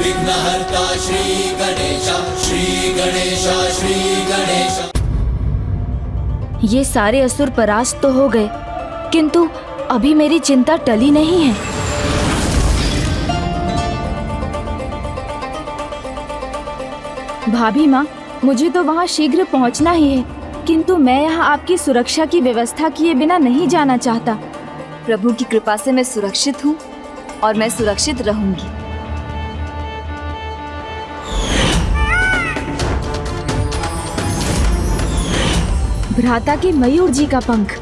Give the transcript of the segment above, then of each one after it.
विघ्नहर्ता श्री गणेश, श्री गणेश, श्री गणेश। ये सारे असुर परास्त तो हो गए, किंतु अभी मेरी चिंता टली नहीं है। भाभी माँ, मुझे तो वहाँ शीघ्र पहुँचना ही है, किंतु मैं यहाँ आपकी सुरक्षा की व्यवस्था किए बिना नहीं जाना चाहता। प्रभु की कृपा से मैं सुरक्षित हूँ और मैं सुरक्षित रहूंगी। भ्राता के मयूर जी का पंख।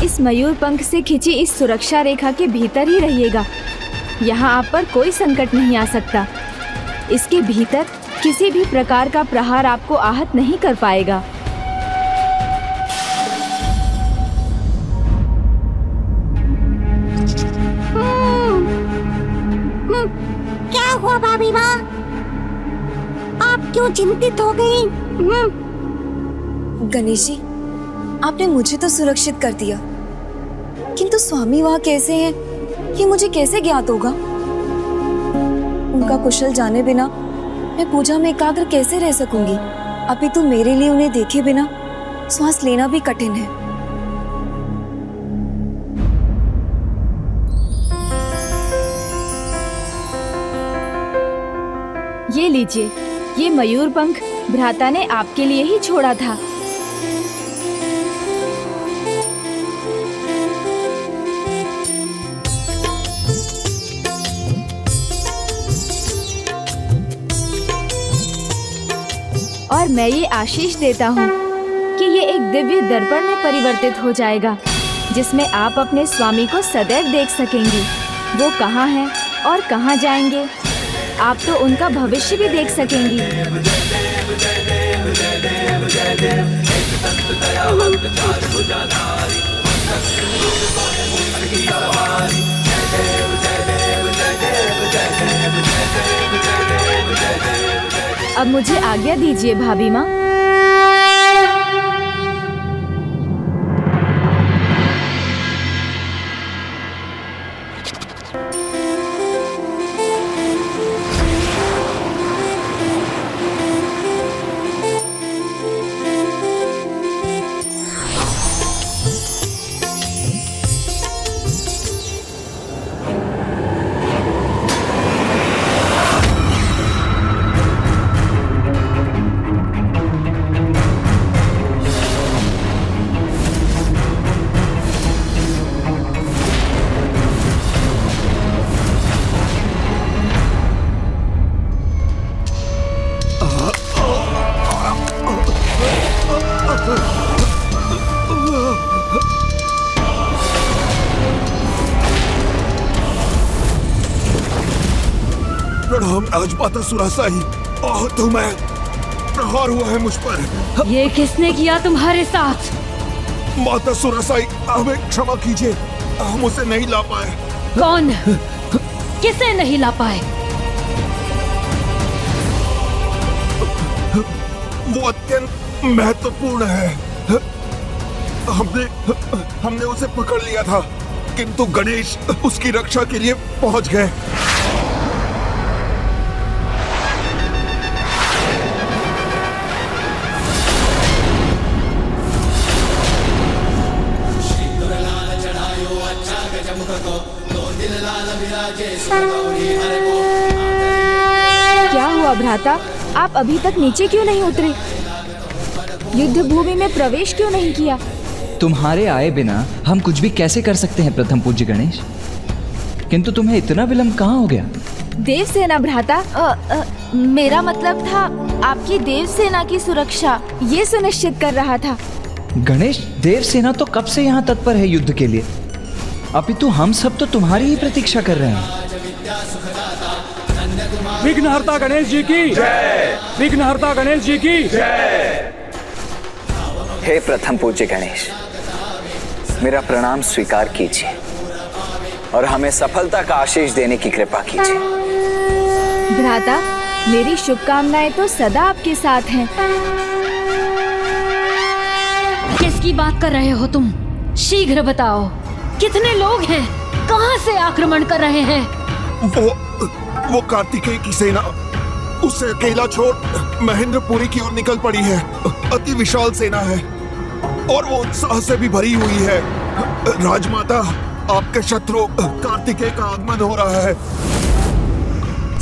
इस मयूर पंख से खिंची इस सुरक्षा रेखा के भीतर ही रहिएगा। यहाँ आप पर कोई संकट नहीं आ सकता। इसके भीतर किसी भी प्रकार का प्रहार आपको आहत नहीं कर पाएगा। क्या हुआ भाभी माँ? आप क्यों चिंतित हो गई? गणेश जी, आपने मुझे तो सुरक्षित कर दिया, किंतु स्वामी वहाँ कैसे हैं, ये मुझे कैसे ज्ञात होगा? उनका कुशल जाने बिना मैं पूजा में एकाग्र कैसे रह सकूंगी? अभी तो मेरे लिए उन्हें देखे बिना श्वास लेना भी कठिन है। ये लीजिए, ये मयूर पंख भ्राता ने आपके लिए ही छोड़ा था। और मैं ये आशीष देता हूँ कि ये एक दिव्य दर्पण में परिवर्तित हो जाएगा, जिसमें आप अपने स्वामी को सदैव देख सकेंगी। वो कहाँ हैं और कहाँ जाएंगे, आप तो उनका भविष्य भी देख सकेंगी। अब मुझे आज्ञा दीजिए भाभी माँ। प्रणाम राजमाता सुरासाई। तुम्हें प्रहार हुआ है मुझ पर। ये किसने किया तुम्हारे साथ? माता सुरासाई, हमें क्षमा कीजिए, हम उसे नहीं ला पाए। कौन? किसे नहीं ला पाए? वो अत्यंत महत्वपूर्ण है। हमने उसे पकड़ लिया था, किंतु गणेश उसकी रक्षा के लिए पहुंच गए। क्या हुआ भ्राता, आप अभी तक नीचे क्यों नहीं उतरे? युद्ध भूमि में प्रवेश क्यों नहीं किया? तुम्हारे आए बिना हम कुछ भी कैसे कर सकते हैं प्रथम पूज्य गणेश? किंतु तुम्हें इतना विलंब कहाँ हो गया? देवसेना भ्राता, मेरा मतलब था आपकी देवसेना की सुरक्षा, ये सुनिश्चित कर रहा था। गणेश, देवसेना तो कब से यहाँ तत्पर है युद्ध के लिए। अपितु हम सब तो तुम्हारी ही प्रतीक्षा कर रहे हैं। विघ्नहर्ता गणेश जी की जय। विघ्नहर्ता गणेश जी की जय। हे प्रथम पूज्य गणेश, मेरा प्रणाम स्वीकार कीजिए और हमें सफलता का आशीष देने की कृपा कीजिए। भ्राता, मेरी शुभकामनाएं तो सदा आपके साथ हैं। किसकी बात कर रहे हो तुम? शीघ्र बताओ, कितने लोग हैं? कहां से आक्रमण कर रहे हैं? वो कार्तिकेय की सेना, उसे अकेला छोड़ महेंद्रपुरी की ओर निकल पड़ी है। अति विशाल सेना है और वो उत्साह से भी भरी हुई है। राजमाता, आपके शत्रु कार्तिकेय का आगमन हो रहा है।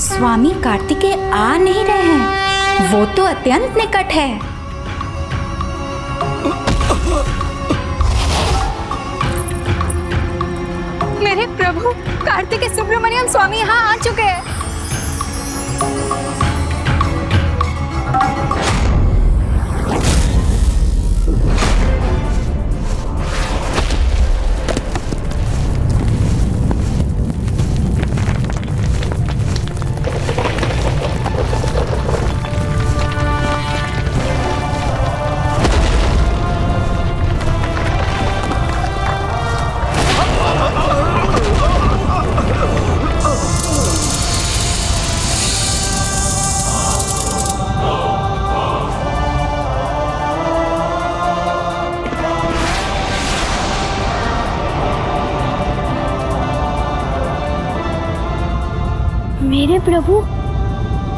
स्वामी कार्तिकेय आ नहीं रहे हैं, वो तो अत्यंत निकट है। मेरे प्रभु, कार्तिकेय सुब्रमण्यम स्वामी यहाँ आ चुके हैं।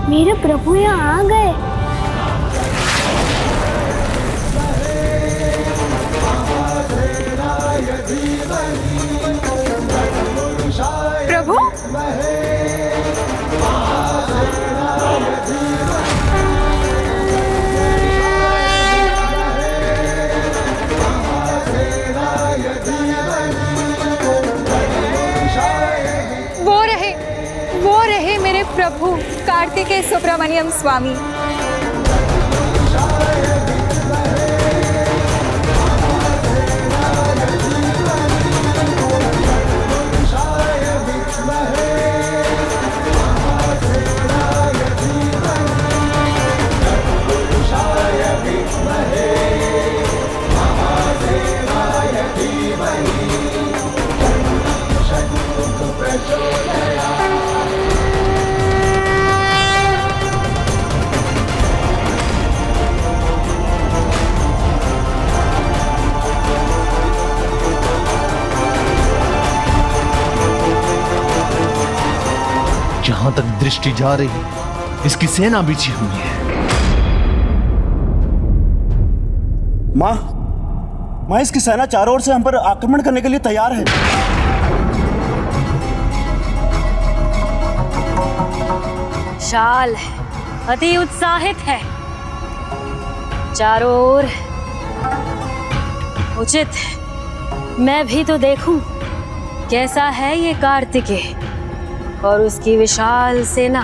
मेरे प्रभु यहाँ आ गए। प्रभु, वो रहे मेरे प्रभु कार्तिकेय सुब्रमण्यम स्वामी। जहां तक दृष्टि जा रही, इसकी सेना बिछी हुई है। माँ, इसकी सेना चारों ओर से हम पर आक्रमण करने के लिए तैयार है। विशाल है, अति उत्साहित है, चारों ओर उचित है। मैं भी तो देखूं कैसा है ये कार्तिकेय और उसकी विशाल सेना।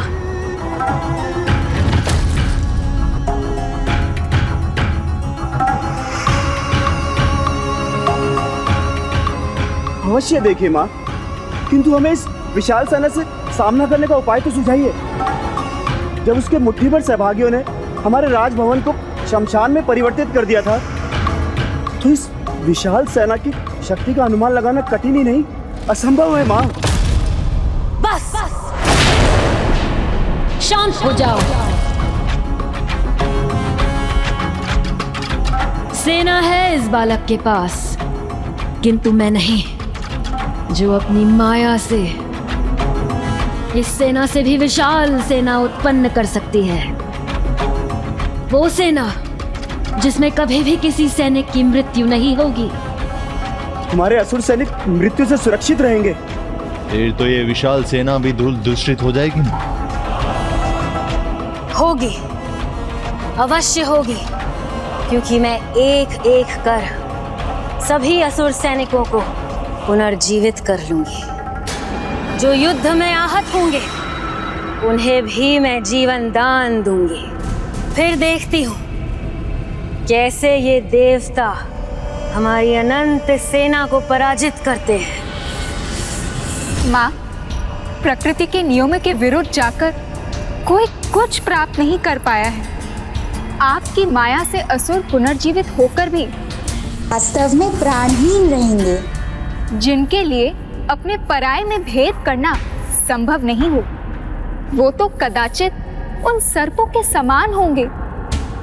अवश्य देखिए माँ, किंतु हमें इस विशाल सेना से सामना करने का उपाय तो सुझाइए। जब उसके मुट्ठी भर सहभागियों ने हमारे राजभवन को शमशान में परिवर्तित कर दिया था, तो इस विशाल सेना की शक्ति का अनुमान लगाना कठिन ही नहीं, असंभव है माँ। बस शांत हो जाओ। सेना है इस बालक के पास, किंतु मैं नहीं, जो अपनी माया से इस सेना से भी विशाल सेना उत्पन्न कर सकती है। वो सेना जिसमें कभी भी किसी सैनिक की मृत्यु नहीं होगी। हमारे असुर सैनिक मृत्यु से सुरक्षित रहेंगे। फिर तो ये विशाल सेना भी धूल दूषित हो जाएगी। होगी, अवश्य होगी, क्योंकि मैं एक एक कर सभी असुर सैनिकों को पुनर्जीवित कर लूंगी। जो युद्ध में आहत होंगे उन्हें भी मैं जीवन दान दूंगी। फिर देखती हूँ कैसे ये देवता हमारी अनंत सेना को पराजित करते हैं। माँ, प्रकृति के नियमों के विरुद्ध जाकर कोई कुछ प्राप्त नहीं कर पाया है। आपकी माया से असुर पुनर्जीवित होकर भी वास्तव में प्राणहीन रहेंगे। जिनके लिए अपने पराये में भेद करना संभव नहीं हो, वो तो कदाचित उन सर्पों के समान होंगे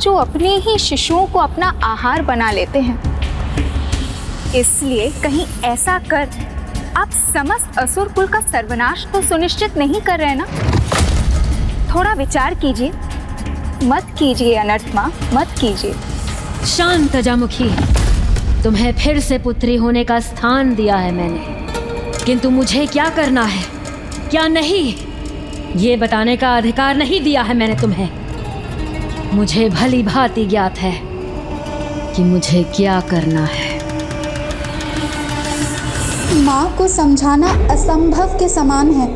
जो अपने ही शिशुओं को अपना आहार बना लेते हैं। इसलिए कहीं ऐसा कर आप समस्त असुर कुल का सर्वनाश तो सुनिश्चित नहीं कर रहे ना? थोड़ा विचार कीजिए। मत कीजिए अनर्थ माँ, मत कीजिए। शांत अजामुखी, तुम्हें फिर से पुत्री होने का स्थान दिया है मैंने, किंतु मुझे क्या करना है क्या नहीं, ये बताने का अधिकार नहीं दिया है मैंने तुम्हें। मुझे भली भांति ज्ञात है कि मुझे क्या करना है। माँ को समझाना असंभव के समान है।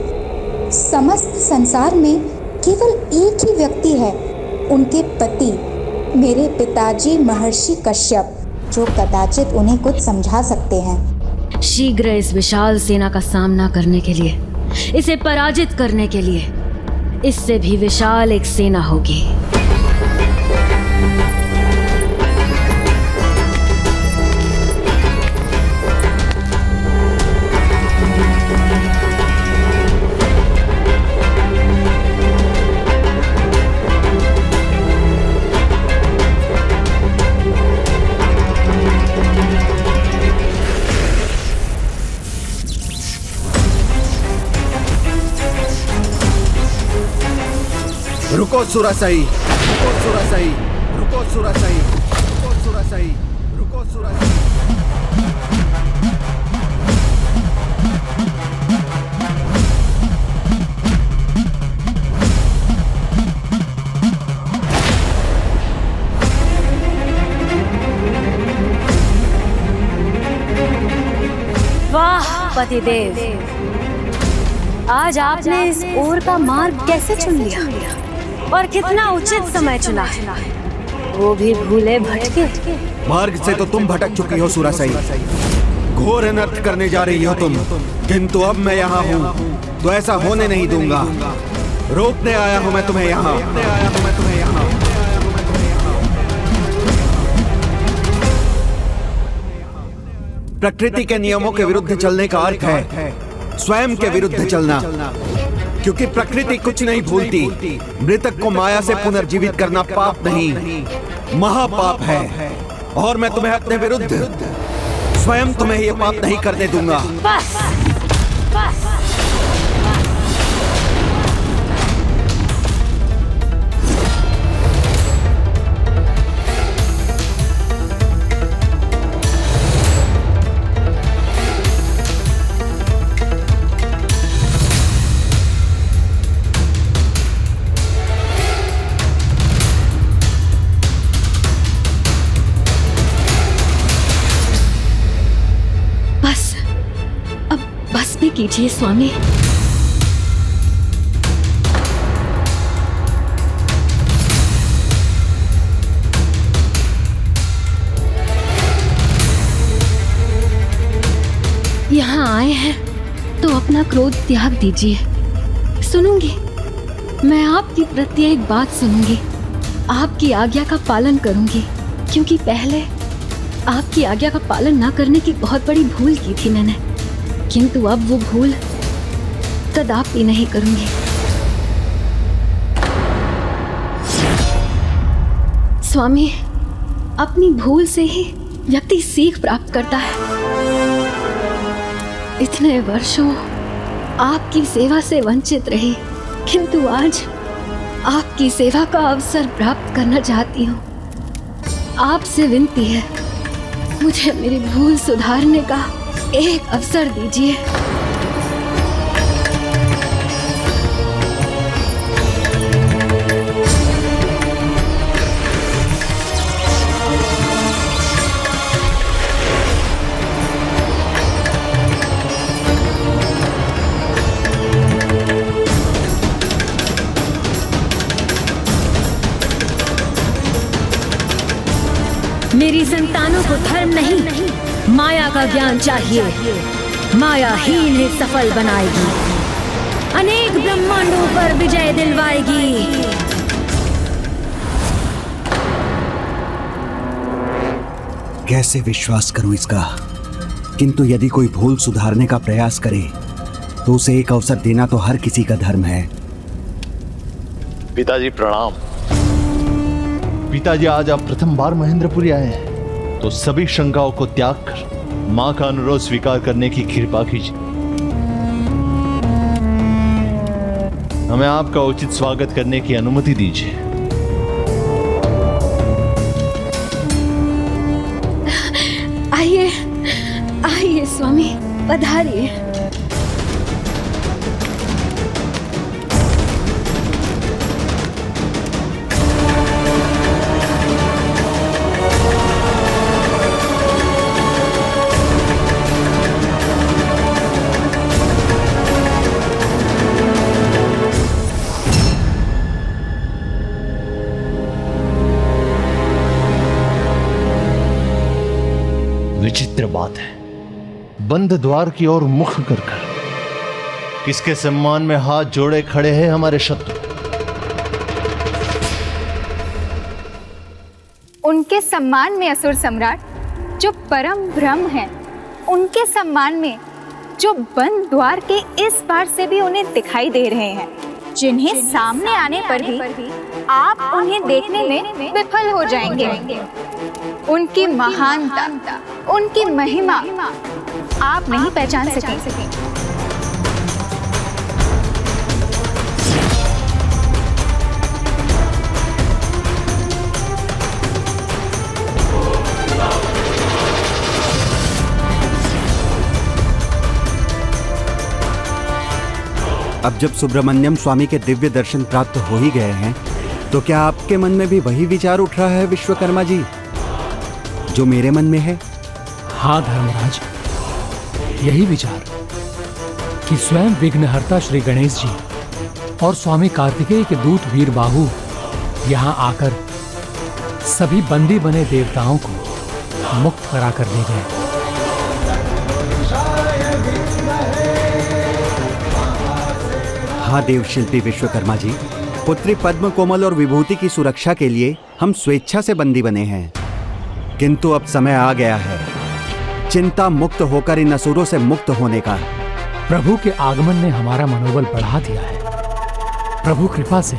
समस्त संसार में केवल एक ही व्यक्ति है, उनके पति, मेरे पिताजी महर्षि कश्यप, जो कदाचित उन्हें कुछ समझा सकते हैं। शीघ्र इस विशाल सेना का सामना करने के लिए, इसे पराजित करने के लिए, इससे भी विशाल एक सेना होगी। रुको सुरासाई, रुको सुरासाई, रुको सुरासाई, रुको सुरासाई, रुको सुरासाई। वाह पतिदेव, आज आपने इस ओर का मार्ग कैसे चुन लिया और कितना उचित समय चुना है, वो भी भूले भटके। मार्ग से तो तुम भटक चुकी हो सुरासाई, घोर अनर्थ करने जा रही हो तुम, किंतु अब मैं यहाँ हूँ तो ऐसा होने नहीं दूंगा। रोकने आया हूँ मैं तुम्हें यहाँ। प्रकृति के नियमों के विरुद्ध चलने का अर्थ है स्वयं के विरुद्ध चलना, क्योंकि प्रकृति कुछ नहीं भूलती। मृतक को माया से पुनर्जीवित करना पाप नहीं, महापाप है, और मैं तुम्हें अपने विरुद्ध स्वयं तुम्हें ये पाप नहीं करने दूंगा। बस, बस। कीजिए स्वामी। यहाँ आए हैं तो अपना क्रोध त्याग दीजिए। सुनूंगी, मैं आपकी प्रत्येक बात सुनूंगी, आपकी आज्ञा का पालन करूंगी, क्योंकि पहले आपकी आज्ञा का पालन ना करने की बहुत बड़ी भूल की थी मैंने, किंतु अब वो भूल कदापि नहीं करूंगी। स्वामी, अपनी भूल से ही व्यक्ति सीख प्राप्त करता है। इतने वर्षों आपकी सेवा से वंचित रही, किंतु आज आपकी सेवा का अवसर प्राप्त करना चाहती हूँ। आपसे विनती है, मुझे मेरी भूल सुधारने का एक अवसर दीजिए। मेरी संतानों को धर्म नहीं, माया का ज्ञान चाहिए। मायाहीन ही सफल बनाएगी, अनेक ब्रह्मांडों पर विजय दिलवाएगी। कैसे विश्वास करूं इसका? किंतु यदि कोई भूल सुधारने का प्रयास करे तो उसे एक अवसर देना तो हर किसी का धर्म है। पिताजी प्रणाम। पिताजी, आज आप प्रथम बार महेंद्रपुरी आए हैं, तो सभी शंकाओं को त्याग कर मां का अनुरोध स्वीकार करने की कृपा कीजिए। हमें आपका उचित स्वागत करने की अनुमति दीजिए। आइए आइए स्वामी, पधारिए। विचित्र बात है, बंद द्वार की ओर मुख कर किसके सम्मान में हाथ जोड़े खड़े हैं हमारे शत्रु। उनके सम्मान में असुर सम्राट जो परम ब्रह्म है, उनके सम्मान में जो बंद द्वार के इस पार से भी उन्हें दिखाई दे रहे हैं, जिन्हें सामने आने पर भी आप उन्हें देखने में विफल हो जाएंगे। उनकी महानता, उनकी महिमा आप नहीं पहचान सकेंगे। अब जब सुब्रमण्यम स्वामी के दिव्य दर्शन प्राप्त हो ही गए हैं, तो क्या आपके मन में भी वही विचार उठ रहा है विश्वकर्मा जी जो मेरे मन में है? हाँ धर्मराज, यही विचार कि स्वयं विघ्नहर्ता श्री गणेश जी और स्वामी कार्तिकेय के दूत वीर बाहु यहाँ आकर सभी बंदी बने देवताओं को मुक्त करा कर ले गए। हाँ देवशिल्पी विश्वकर्मा जी, पुत्री पद्म कोमल और विभूति की सुरक्षा के लिए हम स्वेच्छा से बंदी बने हैं, किंतु अब समय आ गया है चिंता मुक्त होकर इन असुरों से मुक्त होने का। प्रभु के आगमन ने हमारा मनोबल बढ़ा दिया है। प्रभु कृपा से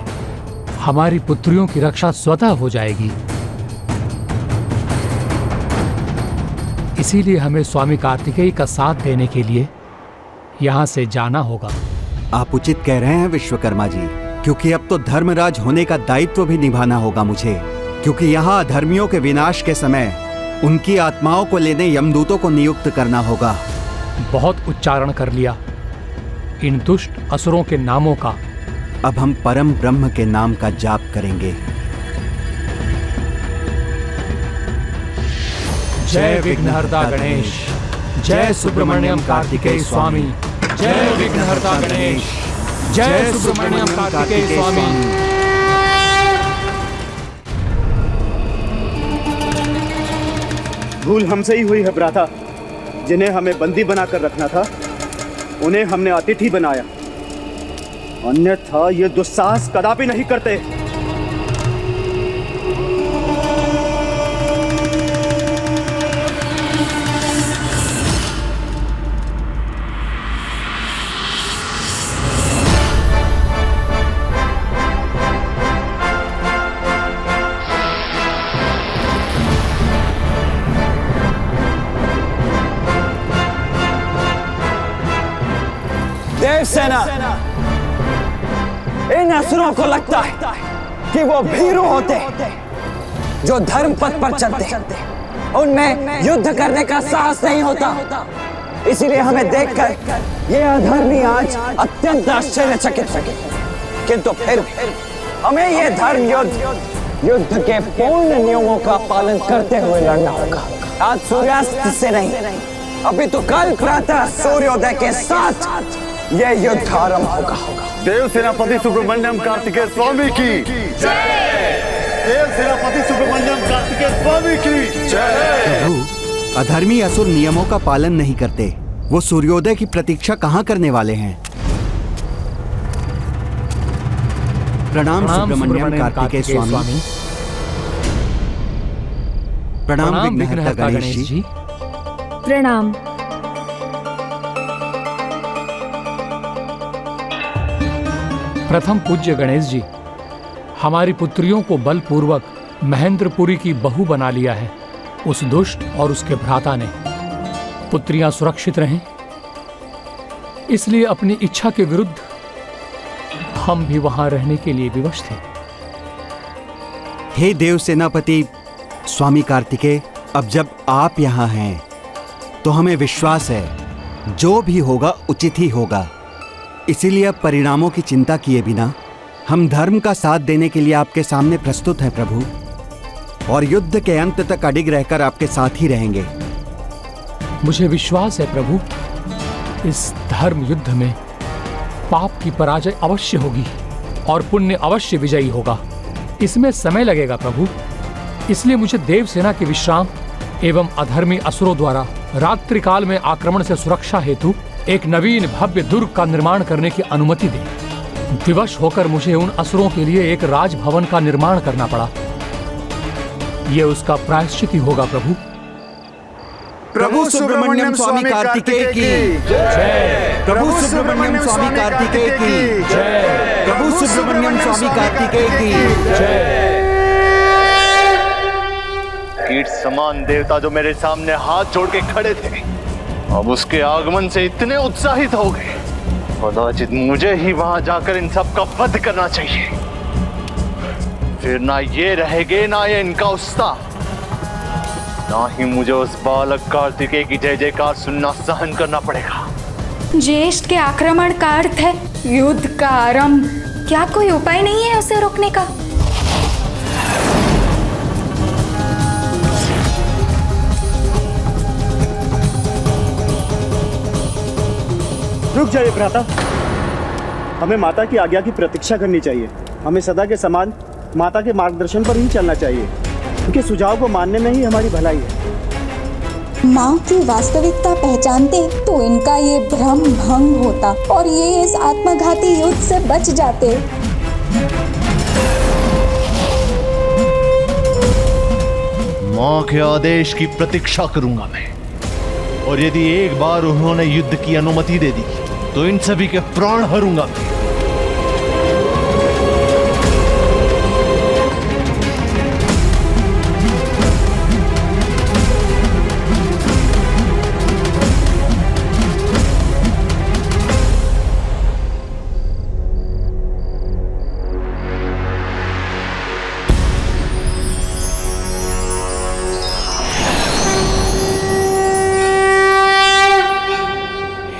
हमारी पुत्रियों की रक्षा स्वतः हो जाएगी। इसीलिए हमें स्वामी कार्तिकेय का साथ देने के लिए यहाँ से जाना होगा। आप उचित कह रहे हैं विश्वकर्मा जी, क्योंकि अब तो धर्मराज होने का दायित्व भी निभाना होगा मुझे, क्योंकि यहाँ अधर्मियों के विनाश के समय उनकी आत्माओं को लेने यमदूतों को नियुक्त करना होगा। बहुत उच्चारण कर लिया इन दुष्ट असुरों के नामों का। अब हम परम ब्रह्म के नाम का जाप करेंगे। जय विघ्नहर्ता गणेश, जय सुब्रमण्यम कार्तिकेय स्वामी, जय विघ्नहर्ता गणेश, जय सुब्रमण्यम कार्तिकेय स्वामी। भूल हमसे ही हुई है भ्राता। जिन्हें हमें बंदी बनाकर रखना था उन्हें हमने अतिथि बनाया, अन्यथा ये दुस्साहस कदापि नहीं करते। देवसेना, इन असुरों को लगता है कि वो भीरू होते जो धर्म पथ पर चलते, उनमें युद्ध करने का साहस नहीं होता। इसीलिए हमें देखकर ये अधर्मी आज अत्यंत आश्चर्यचकित हैं। किंतु फिर हमें ये धर्म युद्ध के पूर्ण नियमों का पालन करते हुए लड़ना होगा। आज सूर्यास्त से नहीं, अभी तो कल प्रातः सूर्योदय के साथ ये युद्ध आरंभ होगा। देव सेनापति सुब्रमण्यम कार्तिकेय स्वामी की जय। देव सेनापति सुब्रमण्यम कार्तिकेय स्वामी की जय। प्रभु, अधर्मी असुर नियमों का पालन नहीं करते, वो सूर्योदय की प्रतीक्षा कहाँ करने वाले हैं? प्रणाम सुब्रमण्यम कार्तिकेय स्वामी। प्रणाम विघ्नहर्ता गणेश जी। प्रणाम। प्रथम पूज्य गणेश जी, हमारी पुत्रियों को बलपूर्वक महेंद्रपुरी की बहू बना लिया है उस दुष्ट और उसके भ्राता ने। पुत्रियां सुरक्षित रहें, इसलिए अपनी इच्छा के विरुद्ध हम भी वहां रहने के लिए विवश थे। हे देव सेनापति स्वामी कार्तिकेय, अब जब आप यहाँ हैं तो हमें विश्वास है जो भी होगा उचित ही होगा। इसीलिए अब परिणामों की चिंता किए बिना हम धर्म का साथ देने के लिए आपके सामने प्रस्तुत हैं प्रभु, और युद्ध के अंत तक अडिग रहकर आपके साथ ही रहेंगे। मुझे विश्वास है प्रभु, इस धर्म युद्ध में पाप की पराजय अवश्य होगी और पुण्य अवश्य विजयी होगा। इसमें समय लगेगा प्रभु, इसलिए मुझे देवसेना के विश्राम एवं अधर्मी असुरों द्वारा रात्रि काल में आक्रमण से सुरक्षा हेतु एक नवीन भव्य दुर्ग का निर्माण करने की अनुमति दें। विवश होकर मुझे उन असुरों के लिए एक राजभवन का निर्माण करना पड़ा। यह उसका प्रायश्चित ही होगा प्रभु। प्रभु सुब्रमण्यम स्वामी कार्तिकेय की जय। प्रभु सुब्रमण्यम स्वामी कार्तिकेय की जय। प्रभु सुब्रमण्यम स्वामी कार्तिकेय की जय। कीट समान देवता जो मेरे सामने हाथ जोड़ के खड़े थे, अब उसके आगमन से इतने उत्साहित हो गए, कदाचित मुझे ही वहां जाकर इन सब का वध करना चाहिए। फिर ना ये रहेगे ना ये इनका उत्साह, ना ही मुझे उस बालक कार्तिकेय की जय जयकार सुनना सहन करना पड़ेगा। ज्येष्ठ के आक्रमण का अर्थ है युद्ध का आरंभ। क्या कोई उपाय नहीं है उसे रोकने का? रुक जाइए भ्राता, हमें माता की आज्ञा की प्रतीक्षा करनी चाहिए। हमें सदा के समान माता के मार्गदर्शन पर ही चलना चाहिए। उनके सुझाव को मानने में ही हमारी भलाई है। माँ की वास्तविकता पहचानते तो इनका ये भ्रम भंग होता और ये इस आत्मघाती युद्ध से बच जाते। मां के आदेश की प्रतीक्षा करूंगा मैं, और यदि एक बार उन्होंने युद्ध की अनुमति दे दी तो इन सभी के प्राण हरूंगा मैं।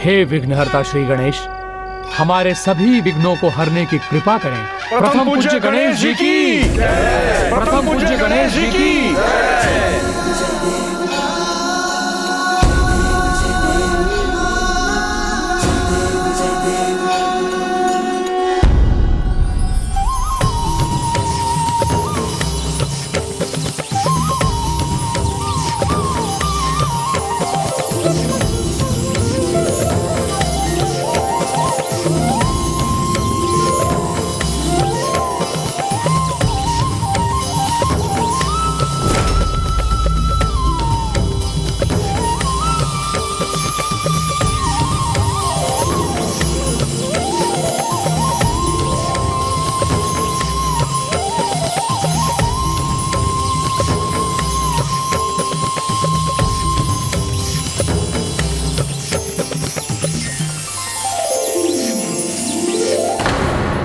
हे विघ्नहर्ता श्री गणेश, हमारे सभी विघ्नों को हरने की कृपा करें। प्रथम पूज्य गणेश जी की जय। प्रथम पूज्य गणेश जी की जय।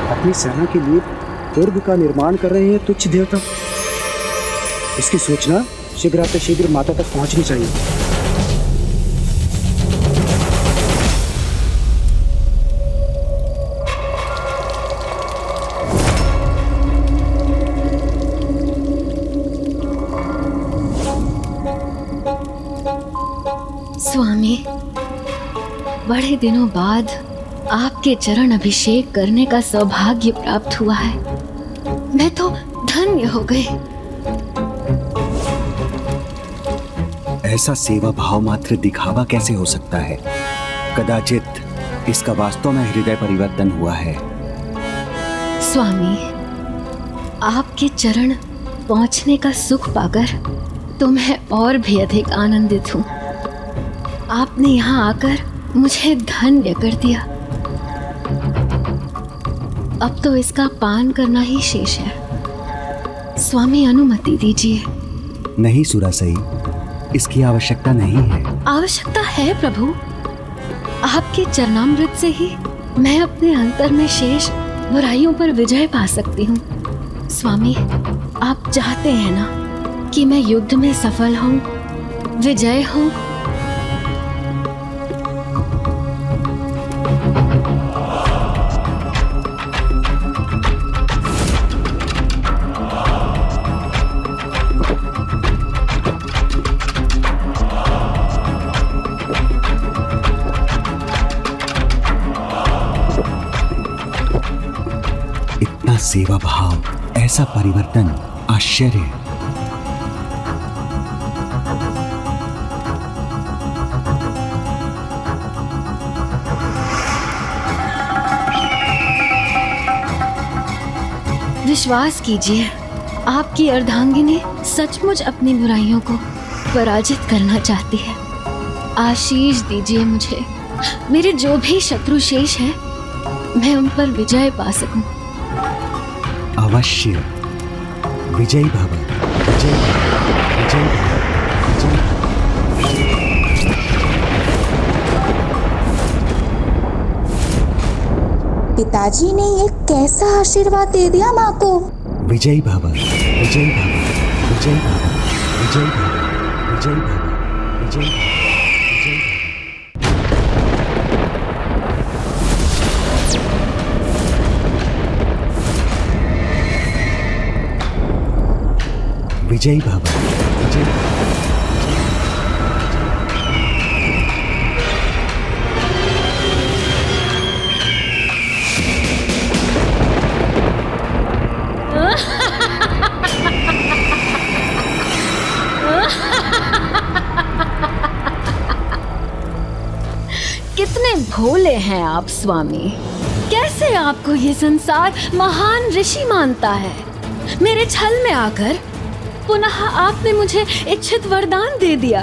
अपनी सेना के लिए दुर्ग का निर्माण कर रहे हैं तुच्छ देवता। इसकी सूचना शीघ्र माता तक पहुंचनी चाहिए। स्वामी, बड़े दिनों बाद आपके चरण अभिषेक करने का सौभाग्य प्राप्त हुआ है। मैं तो धन्य हो गई। ऐसा सेवा भाव मात्र दिखावा कैसे हो सकता है? कदाचित इसका वास्तव में हृदय परिवर्तन हुआ है। स्वामी, आपके चरण पहुंचने का सुख पाकर तो मैं और भी अधिक आनंदित हूँ। आपने यहाँ आकर मुझे धन्य कर दिया। अब तो इसका पान करना ही शेष है। स्वामी, अनुमति दीजिए। नहीं सुरासई, इसकी आवश्यकता नहीं है। आवश्यकता है प्रभु। आपके चरणामृत से ही मैं अपने अंतर में शेष बुराइयों पर विजय पा सकती हूँ। स्वामी, आप चाहते हैं ना कि मैं युद्ध में सफल हूँ, विजय हूँ। सेवा भाव, ऐसा परिवर्तन, आश्चर्य। विश्वास कीजिए, आपकी अर्धांगिनी सचमुच अपनी बुराइयों को पराजित करना चाहती है। आशीष दीजिए मुझे, मेरे जो भी शत्रु शेष हैं, मैं उन पर विजय पा सकूं। अवश्य। विजयी भव, विजयी भव, विजयी भव, विजयी भव। पिताजी ने ये कैसा आशीर्वाद दे दिया माँ को। विजयी भव, विजयी भव, विजयी भव, विजयी भव, विजयी भव, विजयी भव। विजयी भव, विजयी भव। कितने भोले हैं आप स्वामी। कैसे आपको ये संसार महान ऋषि मानता है। मेरे छल में आकर पुनः आपने मुझे इच्छित वरदान दे दिया।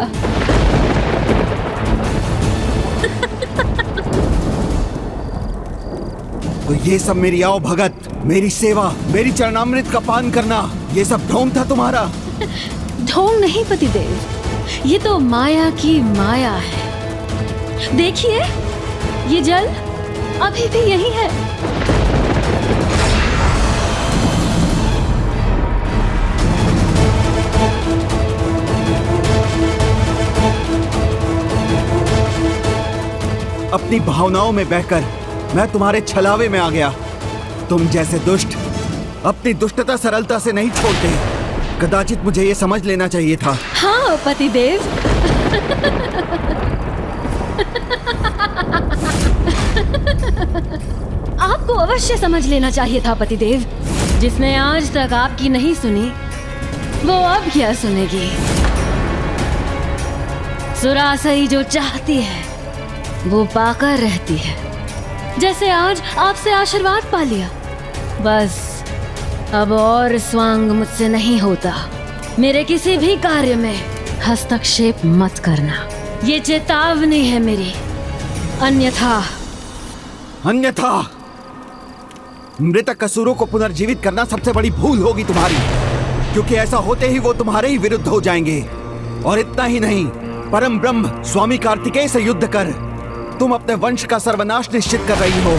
तो ये सब मेरी आओ भगत, मेरी सेवा, मेरी चरणामृत का पान करना, ये सब ढोंग था तुम्हारा? ढोंग नहीं पतिदेव, ये तो माया की माया है। देखिए, ये जल अभी भी यही है। अपनी भावनाओं में बहकर मैं तुम्हारे छलावे में आ गया। तुम जैसे दुष्ट अपनी दुष्टता सरलता से नहीं छोड़ते। कदाचित मुझे ये समझ लेना चाहिए था। हाँ पतिदेव। आपको अवश्य समझ लेना चाहिए था पतिदेव। जिसने आज तक आपकी नहीं सुनी, वो अब क्या सुनेगी। सुरासई जो चाहती है वो पाकर रहती है। जैसे आज आपसे आशीर्वाद पा लिया, बस अब और स्वांग मुझसे नहीं होता। मेरे किसी भी कार्य में हस्तक्षेप मत करना, ये चेतावनी है मेरी। अन्यथा मृतक असुरों को पुनर्जीवित करना सबसे बड़ी भूल होगी तुम्हारी, क्योंकि ऐसा होते ही वो तुम्हारे ही विरुद्ध हो जाएंगे। और इतना ही नहीं, परम ब्रह्म स्वामी कार्तिकेय से युद्ध कर तुम अपने वंश का सर्वनाश निश्चित कर रही हो।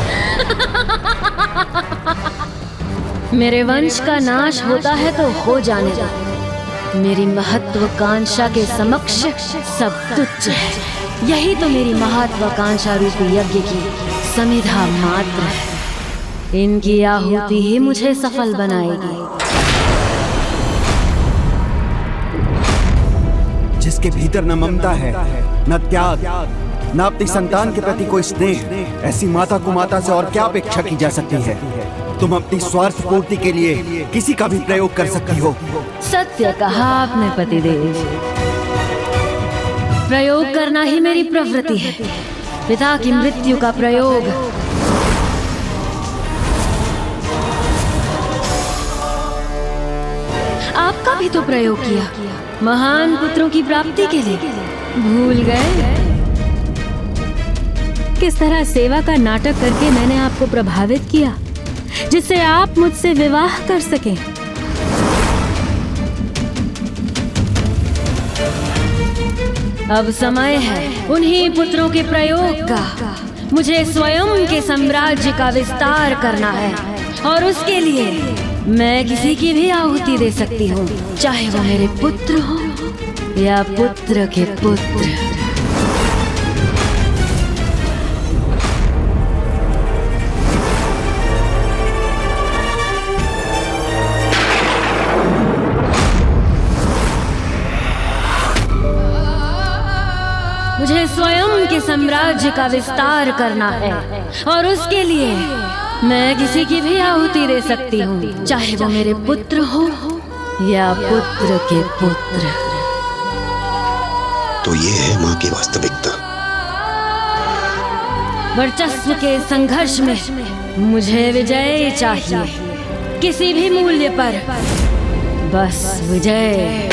मेरे वंश का नाश होता है तो हो जाने दो। मेरी महत्वाकांक्षा के समक्ष सब तुच्छ है। यही तो मेरी महत्वाकांक्षा रूपी यज्ञ की समिधा मात्र है। इनकी आहुति ही मुझे सफल बनाएगी। जिसके भीतर न ममता है, न त्याग, न अपनी संतान के प्रति कोई स्नेह, ऐसी माता को माता से और क्या अपेक्षा की जा सकती है। तुम अपनी स्वार्थ पूर्ति के लिए किसी का भी प्रयोग कर सकती हो। सत्य कहा आपने पतिदेव। प्रयोग करना ही मेरी प्रवृत्ति है। पिता की मृत्यु का प्रयोग आपका भी तो प्रयोग किया महान पुत्रों की प्राप्ति के लिए। भूल गए किस तरह सेवा का नाटक करके मैंने आपको प्रभावित किया जिससे आप मुझसे विवाह कर सकें। अब समय है उन्हीं पुत्रों के प्रयोग का। मुझे स्वयं के साम्राज्य का विस्तार करना है और उसके लिए मैं किसी की भी आहुति दे सकती हूँ, चाहे वो मेरे पुत्र हो या पुत्र के पुत्र। मुझे स्वयं के साम्राज्य का विस्तार करना है और उसके लिए मैं किसी की भी आहुति दे सकती हूँ, चाहे वो मेरे पुत्र हो या पुत्र के पुत्र। तो ये है माँ की वास्तविकता। वर्चस्व के संघर्ष में मुझे विजय चाहिए, किसी भी मूल्य पर, बस विजय।